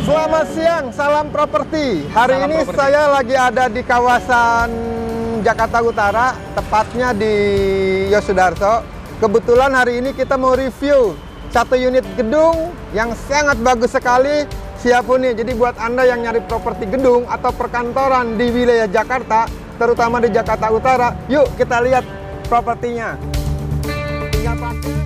Selamat siang, salam properti. Hari Salam ini properti. saya lagi ada di kawasan Jakarta Utara, tepatnya di Yosudarso. Kebetulan hari ini kita mau review satu unit gedung yang sangat bagus sekali, siap huni. Jadi buat Anda yang nyari properti gedung atau perkantoran di wilayah Jakarta, terutama di Jakarta Utara, yuk kita lihat propertinya. Tinggal pakai.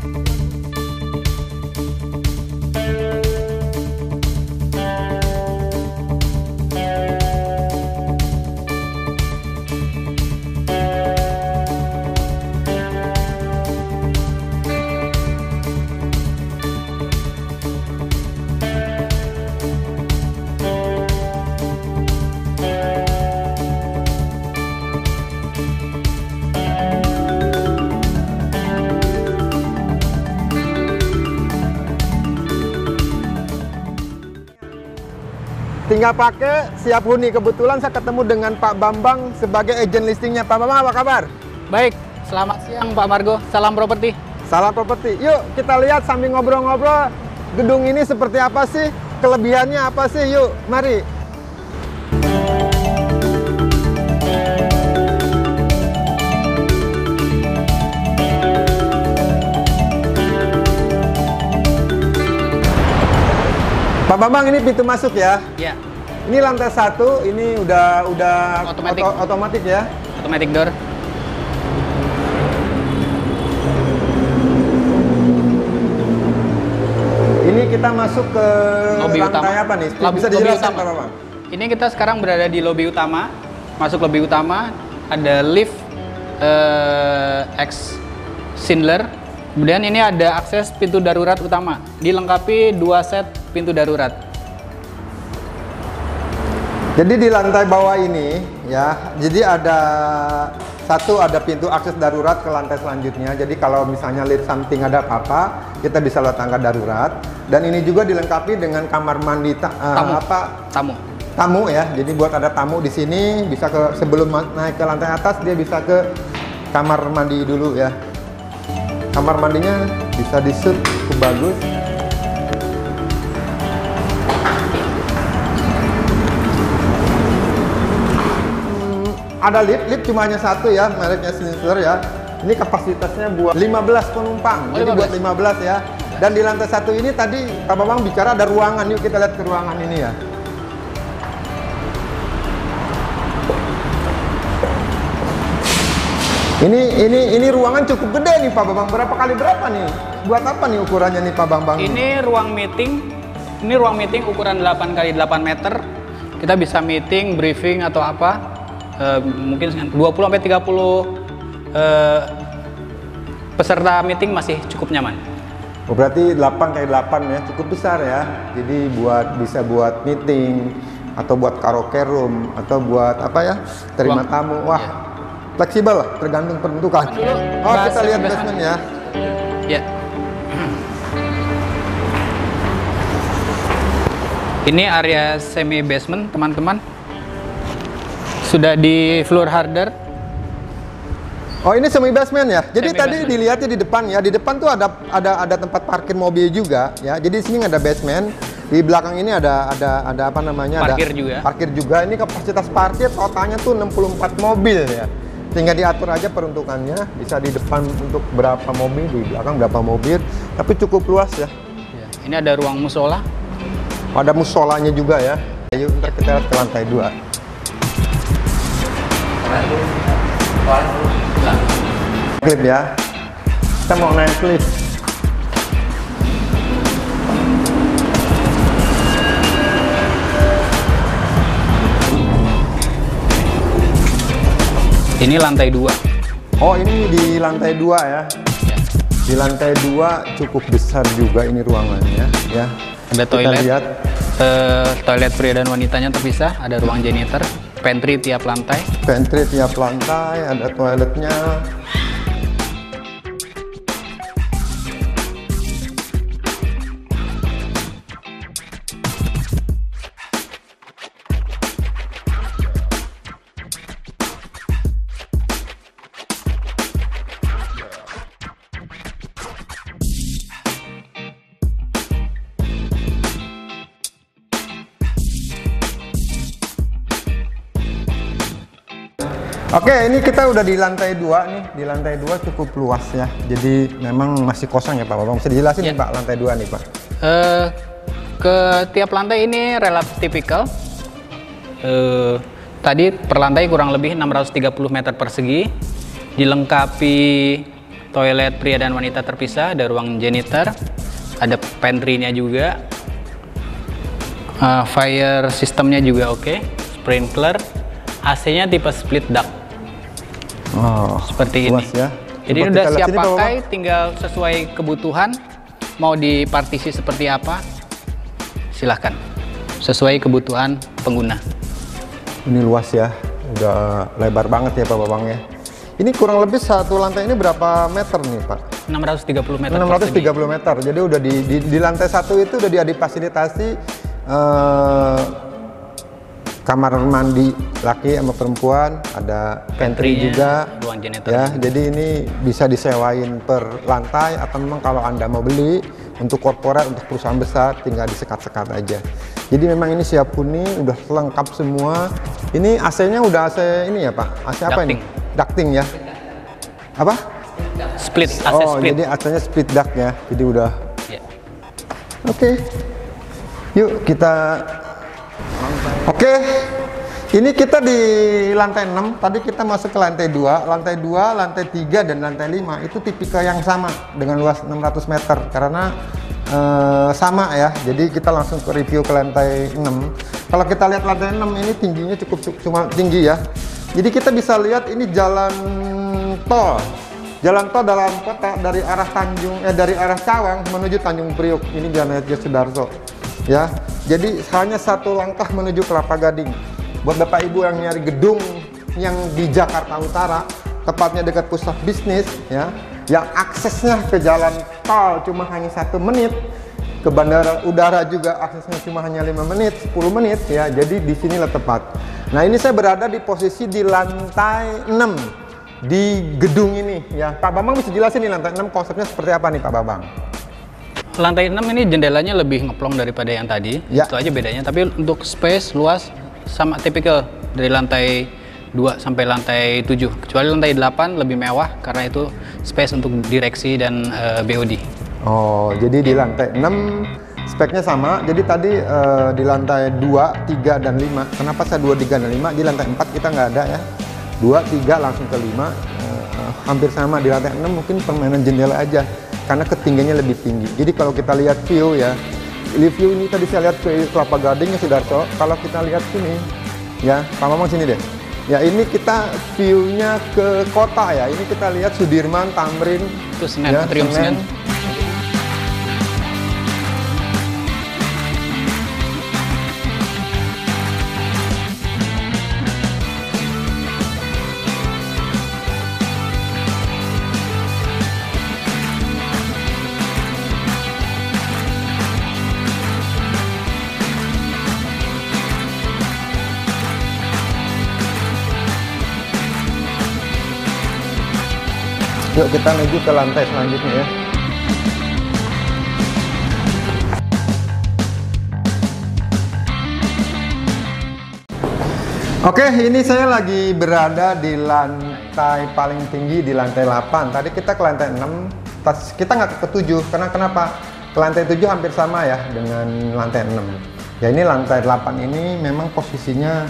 Tinggal pakai, siap huni. Kebetulan saya ketemu dengan Pak Bambang sebagai agent listingnya. Pak Bambang, apa kabar? Baik, selamat siang Pak Margo. Salam properti. Salam properti. Yuk kita lihat sambil ngobrol-ngobrol gedung ini seperti apa sih, kelebihannya apa sih. Yuk, mari. Pak Bambang, ini pintu masuk ya. Ya, Ini lantai 1, ini udah Otomatis. otomatis ya. automatic door. Ini kita masuk ke Lobi lantai utama. apa nih? Lobi- Bisa lobi dijelaskan utama. Pak Bambang? Ini kita sekarang berada di lobi utama. Masuk lobi utama, ada lift X Schindler. Kemudian ini ada akses pintu darurat utama. Dilengkapi 2 set pintu darurat. Jadi di lantai bawah ini ya, jadi ada pintu akses darurat ke lantai selanjutnya. Jadi kalau misalnya lift something ada apa-apa, kita bisa lewat tangga darurat. Dan ini juga dilengkapi dengan kamar mandi tamu ya. Jadi buat ada tamu di sini bisa ke sebelum naik ke lantai atas dia bisa ke kamar mandi dulu ya. Kamar mandinya bisa di-shoot cukup bagus. Ada lift cuma hanya satu ya, mereknya Schindler ya. Ini kapasitasnya buat 15 penumpang, Oh, jadi 15. buat 15 ya. Dan di lantai 1 ini tadi Pak Bambang bicara ada ruangan, yuk kita lihat ke ruangan ini ya. Ini ruangan cukup gede nih Pak Bambang. Berapa kali berapa nih? Buat apa nih ukurannya nih Pak Bambang? Ini ruang meeting. Ini ruang meeting ukuran 8 x 8 meter. Kita bisa meeting, briefing atau apa. Mungkin 20 sampai 30 peserta meeting masih cukup nyaman. Oh, berarti 8 x 8 ya, cukup besar ya. Jadi bisa buat meeting atau buat karaoke room atau buat apa ya? Terima Ruang. tamu. Wah. Iya. Fleksibel lah, tergantung peruntukan. Dulu, Oh, bahas kita lihat basement. basement ya. Ya. Ini area semi basement, teman-teman. Sudah di floor harder. Oh, ini semi basement ya. Jadi Semi tadi basement. dilihatnya di depan ya. Di depan tuh ada tempat parkir mobil juga ya. Jadi di sini ada basement. Di belakang ini ada apa namanya? Parkir juga. Parkir juga. Ini kapasitas parkir totalnya tuh 64 mobil ya. Tinggal diatur aja peruntukannya. Bisa di depan untuk berapa mobil, di belakang berapa mobil. Tapi cukup luas ya. Ya, ini ada ruang musola. Ada musolanya juga ya. Ayo ntar kita lihat ke lantai 2. Klip ya. Kita mau naik klip. Ini lantai 2. Oh, ini di lantai 2 ya. Ya. Di lantai 2 cukup besar juga ini ruangannya ya. Ada Kita toilet. lihat. Toilet pria dan wanitanya terpisah. Ada ruang janitor. Pantry tiap lantai. Pantry tiap lantai, ada toiletnya. Oke, ini kita udah di lantai 2 nih. Di lantai 2 cukup luas ya. Jadi memang masih kosong ya Pak Bambang. Bisa dijelasin nih Pak, lantai 2 nih Pak. Ke tiap lantai ini relatif tipikal. Tadi per lantai kurang lebih 630 meter persegi. Dilengkapi toilet pria dan wanita terpisah, ada ruang janitor, ada pantry-nya juga. Fire sistemnya juga oke. Sprinkler. AC-nya tipe split duct. Oh, seperti ini ya. Jadi Coba udah kita lihat siap sini, Pak pakai, Bambang. tinggal sesuai kebutuhan mau dipartisi seperti apa silahkan sesuai kebutuhan pengguna. Ini luas ya, udah lebar banget ya Pak Bambang ya. Ini kurang lebih satu lantai ini berapa meter nih Pak? 630 meter 630 meter. Jadi udah di lantai 1 itu udah difasilitasi kamar mandi laki sama perempuan, ada pantry juga, ruang janitor ya. Jadi ini bisa disewain per lantai atau memang kalau Anda mau beli untuk korporat, untuk perusahaan besar tinggal disekat-sekat aja. Jadi memang ini siap huni, udah lengkap semua. Ini AC-nya udah AC ini ya Pak? AC apa ini? Ducting ya? Apa? Split, AC Oh, split. jadi AC-nya split duct ya. Jadi udah. Ya. Oke. Yuk kita. Oke. Ini kita di lantai 6. Tadi kita masuk ke lantai 2. Lantai 2, lantai 3 dan lantai 5 itu tipikal yang sama dengan luas 600 meter karena sama ya. Jadi kita langsung ke review ke lantai 6. Kalau kita lihat lantai 6 ini tingginya cukup cuma tinggi ya. Jadi kita bisa lihat ini jalan tol. Jalan tol dalam kota dari arah dari arah Cawang menuju Tanjung Priok. Ini Jalan Yosudarso. Ya. Jadi hanya satu langkah menuju Kelapa Gading. Buat Bapak Ibu yang nyari gedung yang di Jakarta Utara, tepatnya dekat pusat bisnis ya, yang aksesnya ke jalan tol cuma hanya 1 menit, ke bandara udara juga aksesnya cuma hanya 5 menit, 10 menit ya. Jadi di sinilah tepat. Nah, ini saya berada di posisi di lantai 6 di gedung ini ya. Pak Bambang bisa jelasin nih lantai 6 konsepnya seperti apa nih Pak Bambang? Lantai 6 ini jendelanya lebih ngeplong daripada yang tadi. Ya. Itu aja bedanya. Tapi untuk space luas sama tipikal dari lantai 2 sampai lantai 7. Kecuali lantai 8 lebih mewah karena itu space untuk direksi dan BOD. Oh, jadi di lantai 6 speknya sama. Jadi tadi di lantai 2, 3 dan 5. Kenapa saya 2, 3 dan 5? Di lantai 4 kita nggak ada ya. 2, 3 langsung ke 5. Hampir sama. Di lantai 6 mungkin permainan jendela aja karena ketinggiannya lebih tinggi. Jadi kalau kita lihat view ya, view ini tadi saya lihat ke Kelapa Gading ya Sudarso. Kalau kita lihat sini ya, Pak Mamang sini deh. Ya ini kita view-nya ke kota ya. Ini kita lihat Sudirman, Tamrin, Itu Senen, ya, Atrium Senen. Yuk kita menuju ke lantai selanjutnya ya. Oke, ini saya lagi berada di lantai paling tinggi di lantai 8. Tadi kita ke lantai 6, kita nggak ke 7 karena kenapa? Ke lantai 7 hampir sama ya dengan lantai 6. Ya ini lantai 8 ini memang posisinya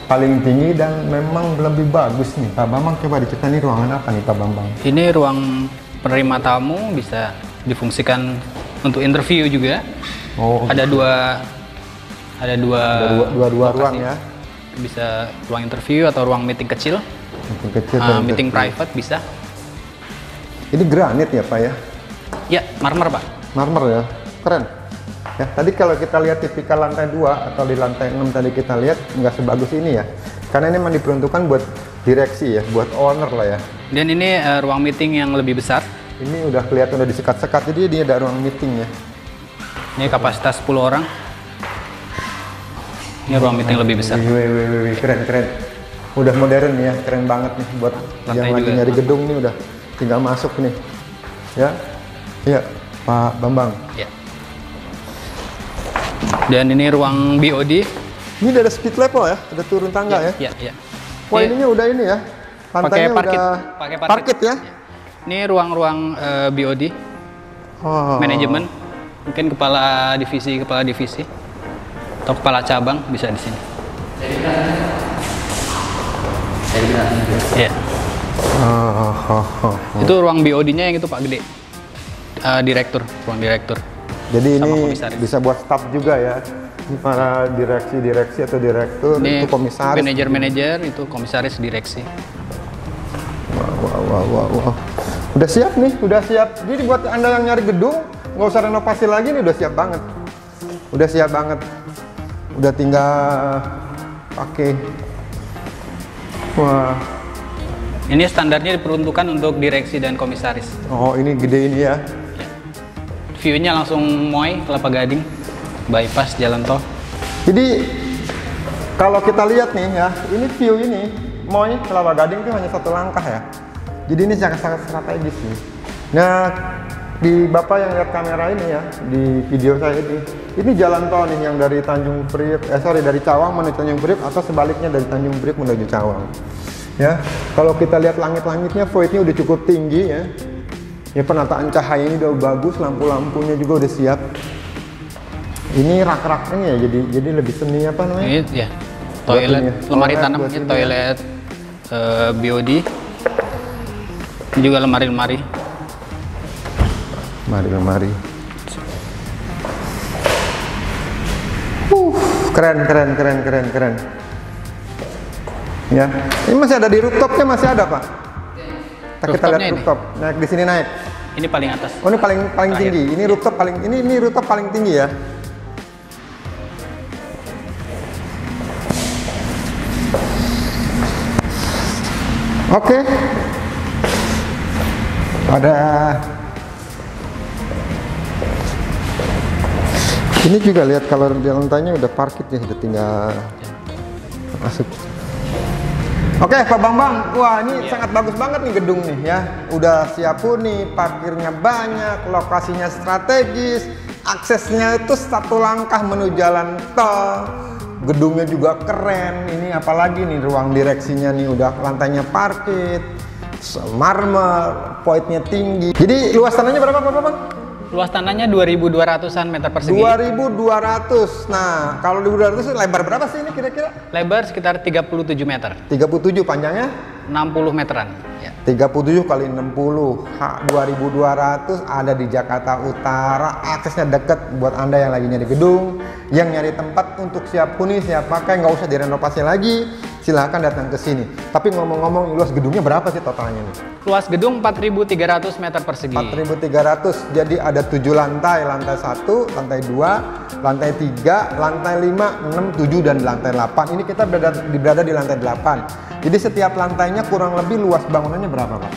paling tinggi dan memang lebih bagus nih Pak Bambang. Coba diceritain ini ruangan apa nih Pak Bambang? Ini ruang penerima tamu, bisa difungsikan untuk interview juga. Oh, Ada dua ruang ya. Bisa ruang interview atau ruang meeting kecil. Meeting kecil dan Meeting interview. private bisa. Ini granit ya Pak ya? Ya, marmer Pak. Marmer ya, keren. Ya, tadi kalau kita lihat tipikal lantai 2 atau di lantai 6 tadi kita lihat nggak sebagus ini ya. Karena ini memang diperuntukkan buat direksi ya, buat owner lah ya. Dan ini ruang meeting yang lebih besar. Ini udah kelihatan udah disekat-sekat, jadi dia ada ruang meeting ya. Ini kapasitas 10 orang. Ini ruang meeting lebih besar. Wih, keren. Udah modern ya, keren banget nih buat Lantai yang lagi juga. nyari gedung nih udah tinggal masuk nih. Ya, iya Pak Bambang. Ya. Dan ini ruang BOD. Ini udah ada speed level ya, ada turun tangga ya. Ya. Wah Ini ininya udah ini ya, Lantainya parkit. udah Pakai parkit ya? Ini ruang-ruang BOD, manajemen. Mungkin kepala divisi atau kepala cabang bisa di sini. Iya. Itu ruang BOD-nya yang itu Pak Gede. Ruang direktur. Jadi Sama ini komisaris. bisa buat staff juga ya. Ini para direksi atau direktur, Ini itu komisaris. manajer-manajer, itu komisaris direksi. Wow. Udah siap nih, udah siap. Jadi buat Anda yang nyari gedung, nggak usah renovasi lagi nih, udah siap banget. Udah tinggal pakai. Wah. Ini standarnya diperuntukkan untuk direksi dan komisaris. Oh, ini gede ini ya. View-nya langsung Moy, Kelapa Gading, bypass jalan tol. Jadi kalau kita lihat nih ya, ini view ini Moy Kelapa Gading itu hanya satu langkah ya. Jadi ini sangat strategis nih. Nah, di Bapak yang lihat kamera ini ya, di video saya ini jalan tol nih yang dari Tanjung Priok, dari Cawang menuju Tanjung Priok atau sebaliknya dari Tanjung Priok menuju Cawang. Ya, kalau kita lihat langit-langitnya, voidnya udah cukup tinggi ya. Ya, penataan cahaya ini udah bagus, lampu-lampunya juga udah siap. Ini rak-raknya ya, jadi lebih seni apa namanya? Ini ya, toilet, lemari tanam, buat ini ini toilet BOD. Ini juga lemari-lemari. Lemari. Keren. Ya, ini masih ada di rooftopnya, masih ada Pak. Kita lihat rooftop. Naik di sini naik. Ini paling atas. Oh, ini paling tinggi. Ini rooftop paling tinggi ya. Oke. Ada. Ini juga lihat kalau di lantainya udah parkit ya, udah tinggal masuk. Oke, Pak Bambang, wah ini sangat bagus banget nih gedung nih ya. Udah siap huni, parkirnya banyak, lokasinya strategis, aksesnya itu satu langkah menuju jalan tol. Gedungnya juga keren. Ini apalagi nih ruang direksinya nih udah lantainya parkit, marmer, voidnya tinggi. Jadi luas tanahnya berapa Pak Bambang? Luas tanahnya 2.200-an meter persegi. 2.200. Nah, kalau 2.200 lebar berapa sih ini kira-kira? Lebar sekitar 37 meter. 37, panjangnya? 60 meteran. Ya. 37 kali 60, 2.200 ada di Jakarta Utara. Aksesnya dekat buat Anda yang lagi nyari gedung, yang nyari tempat untuk siap huni, siap pakai, nggak usah direnovasi lagi. Silahkan datang ke sini. Tapi ngomong-ngomong, luas gedungnya berapa sih totalnya nih? Luas gedung 4.300 meter persegi. 4.300, jadi ada 7 lantai. Lantai 1, lantai 2, lantai 3, lantai 5, 6, 7, dan lantai 8. Ini kita berada di lantai 8. Jadi setiap lantainya kurang lebih luas bangunannya berapa Pak?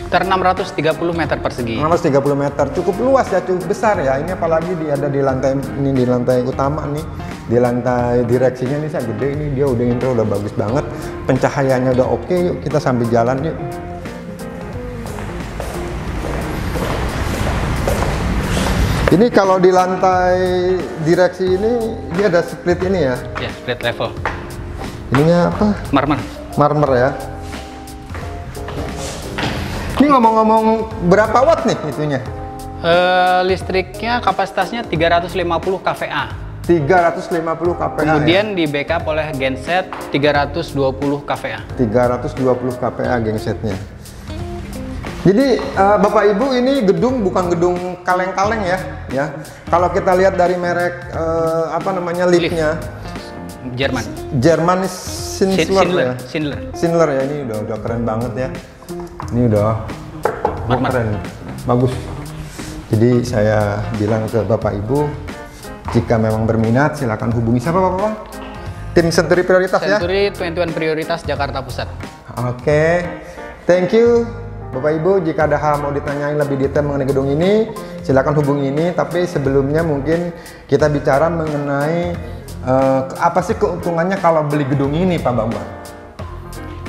Sekitar 630 meter persegi. 630 meter, cukup luas ya, cukup besar ya. Ini apalagi ada di lantai ini, di lantai utama nih, di lantai direksinya ini saya gede, ini dia udah intro udah bagus banget, pencahayaannya udah oke. Yuk kita sambil jalan yuk. Ini kalau di lantai direksi ini dia ada split ini ya? Ya, split level. Ininya apa? Marmer ya. Ini ngomong-ngomong berapa watt nih itunya? Listriknya kapasitasnya 350 kVA. 350 kVA. Kemudian ya? di backup oleh genset 320 kVA. 320 kVA gensetnya. Jadi Bapak Ibu, ini gedung bukan gedung kaleng-kaleng ya. Kalau kita lihat dari merek apa namanya liftnya, Jerman Schindler ya. Ini udah keren banget ya. Ini udah keren, bagus. Jadi saya bilang ke Bapak Ibu, jika memang berminat silakan hubungi siapa Bapak? Tim Century Prioritas ya? Century 21 Prioritas Jakarta Pusat. Oke, thank you Bapak Ibu. Jika ada hal mau ditanyain lebih detail mengenai gedung ini, silakan hubungi ini. Tapi sebelumnya mungkin kita bicara mengenai apa sih keuntungannya kalau beli gedung ini Pak Bambang?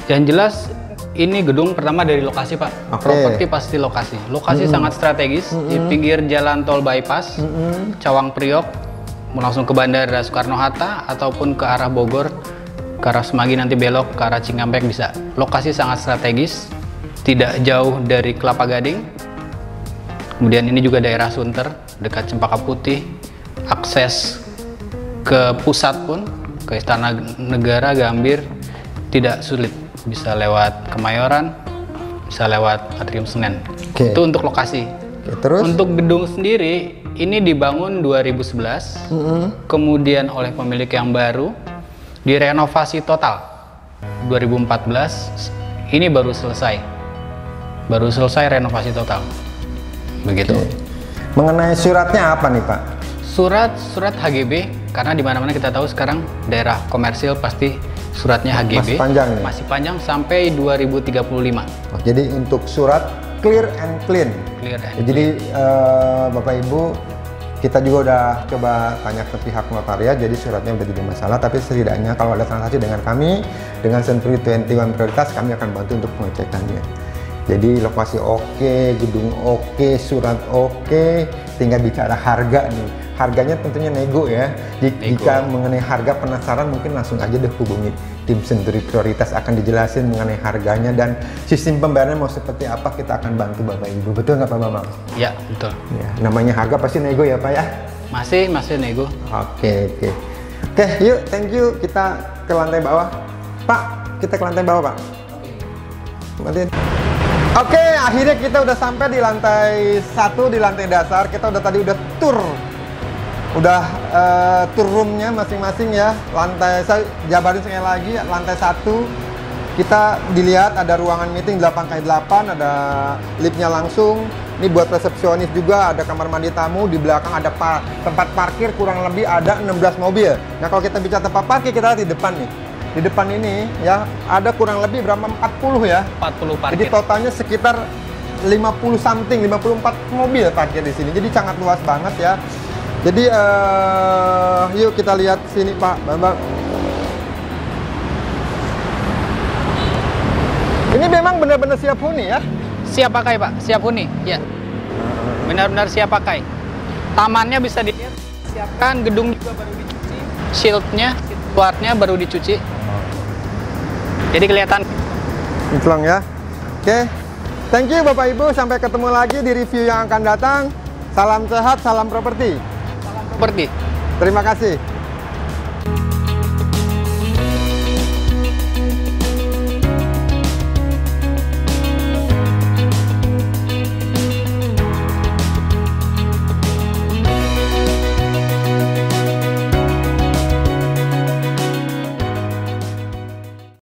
Yang jelas ini gedung pertama dari lokasi Pak. Properti pasti lokasi. Lokasi sangat strategis di pinggir jalan tol bypass Cawang Priok, mau langsung ke Bandara Soekarno Hatta ataupun ke arah Bogor ke arah Semanggi nanti belok ke arah Cikampek bisa. Lokasi sangat strategis, tidak jauh dari Kelapa Gading. Kemudian ini juga daerah Sunter, dekat Cempaka Putih. Akses ke pusat pun, ke Istana Negara, Gambir, tidak sulit. Bisa lewat Kemayoran, bisa lewat Atrium Senen. Oke. Itu untuk lokasi. Oke, terus? Untuk gedung sendiri, ini dibangun 2011, kemudian oleh pemilik yang baru, direnovasi total 2014, ini baru selesai renovasi total, begitu. Oke. Mengenai suratnya apa nih Pak? Surat HGB, karena di mana-mana kita tahu sekarang daerah komersil pasti suratnya HGB. Masih panjang nih? Masih panjang sampai 2035. Oh, jadi untuk surat clear and clean. Clear and Ya, jadi Bapak Ibu, kita juga udah coba tanya ke pihak notariat, jadi suratnya udah tidak masalah, tapi setidaknya kalau ada transaksi dengan kami, dengan Century 21 Prioritas, kami akan bantu untuk pengecekannya. Jadi lokasi oke, gedung oke, surat oke, tinggal bicara harga nih. Harganya tentunya nego ya. Jika mengenai harga penasaran, mungkin langsung aja deh hubungi tim Century Prioritas, akan dijelasin mengenai harganya dan sistem pembayarannya mau seperti apa, kita akan bantu Bapak Ibu. Betul nggak Pak Bambang? Ya, betul. Ya, namanya harga pasti nego ya Pak ya? Masih nego. Oke. Oke, yuk, thank you. Kita ke lantai bawah. Pak, kita ke lantai bawah Pak. Matiin. Oke, akhirnya kita udah sampai di lantai 1, di lantai dasar. Kita udah tur roomnya masing-masing ya. Lantai, saya jabarin sekali lagi, lantai 1 kita dilihat ada ruangan meeting 8x8, ada liftnya langsung. Ini buat resepsionis juga, ada kamar mandi tamu, di belakang ada tempat parkir, kurang lebih ada 16 mobil. Nah kalau kita bicara tempat parkir, kita lihat di depan nih. Di depan ini ya ada kurang lebih berapa, 40 ya? 40 parkir. Jadi totalnya sekitar 54 mobil parkir di sini. Jadi sangat luas banget ya. Jadi yuk kita lihat sini Pak Bambang. Ini memang benar-benar siap huni ya? Siap pakai Pak, siap huni. Ya. Benar-benar siap pakai. Tamannya bisa dilihat, siapkan, gedung juga baru dicuci, shieldnya, luarnya baru dicuci. Jadi kelihatan. Inclong ya. Oke. Thank you Bapak Ibu, sampai ketemu lagi di review yang akan datang. Salam sehat, salam properti. Seperti. Terima kasih.